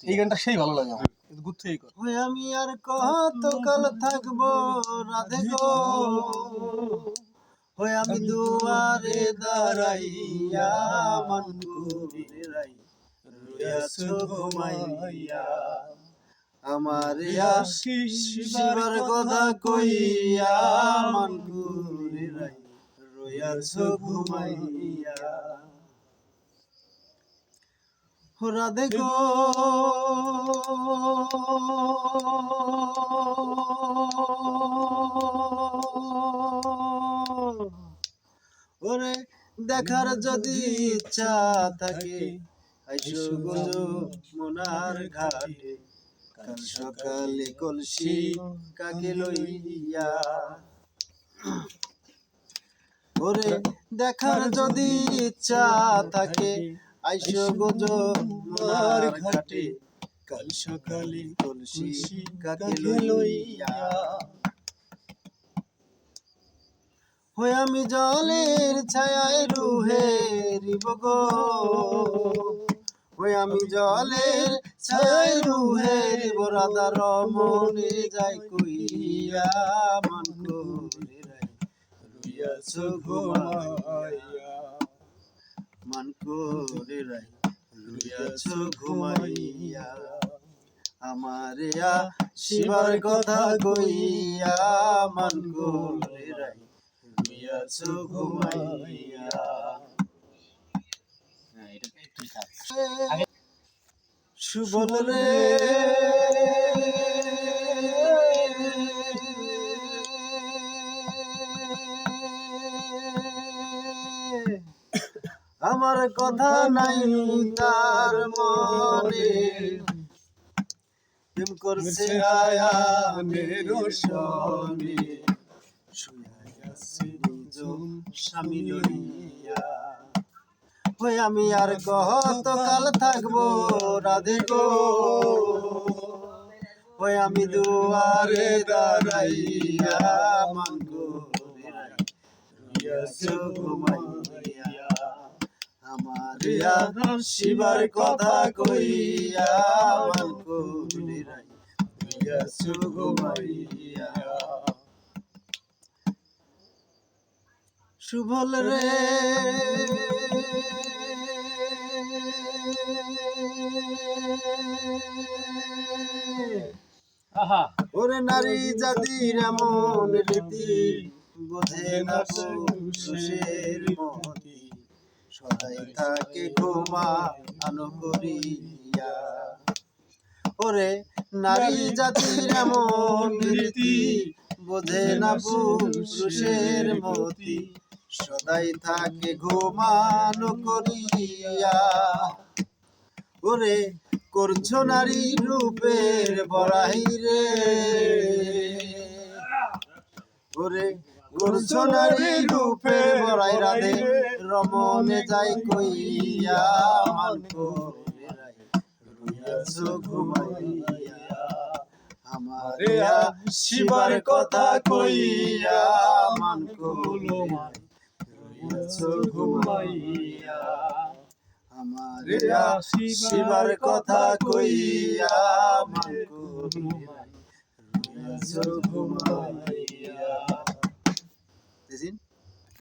এই গানটা সেই ভালো লাগে আমার, গুথেই কর। ওই আমি আর কতকাল থাকবো রাধে গো, ওই আমি দুয়ারে দাঁড়াইয়া মন করে রাই রইয়াছো ঘুমাইয়া, আমার শিবার কথা কইয়া মন করে রাই রইয়াছো ঘুমাইয়া। রাধে গো ওরে দেখার যদি ইচ্ছা থাকে আইসো গো যমুনার ঘাটে, কাল সকালে কলসি কাকে লইয়া। ওরে দেখার যদি ইচ্ছা থাকে আইসো গো যমুনার ঘাটে, কাল সকালে কলসি কাকে লইয়া। হই আমি জলের ছায়ায় রুহে রিব গো, হই আমি জলের ছায়ায় রুহে রিব, রাধা রমনে যাই কইয়া মন করে রাই রইয়াছো ঘুমাইয়া, মন করে রাই রইয়াছো ঘুমাইয়া। আমার শিবার কথা কইয়া মন করে রাই রইয়াছো ঘুমাইয়া। সুবল রে আমার কথা নাই তার মনে, প্রেম করছে আয়ানের সনে, শুইয়া আছে দুজন স্বামী লইয়া। ওই আমি আর কতকাল থাকবো রাধে গো, ওই আমি দুয়ারে দাঁড়াইয়া মন করে রাই রইয়াছো ঘুমাইয়া, আমার শিবার কথা কইয়া মন করে রাই রইয়াছো ঘুমাইয়া। সুবল রে ওরে নারী জাতির এমন রীতি, বোঝে না পুরুষের মতি, সদাই থাকে ঘুমানো করিয়া। ওরে নারী জাতির এমন রীতি, বোঝে না পুরুষের মতি, সদাই থাকে ঘুমানো করিয়া। ওরে করছো নারী রূপের বড়াই রে, ওরে করছো নারী রূপের বড়াই, রাধে রমনে যাই কইয়া মন করে রাই রইয়াছো ঘুমাইয়া, আমার শিবার কথা কইয়া মন করে রাই রইয়াছো ঘুমাইয়া, আমার শিবার কথা কইয়া মন করে রাই রইয়াছো ঘুমাইয়া।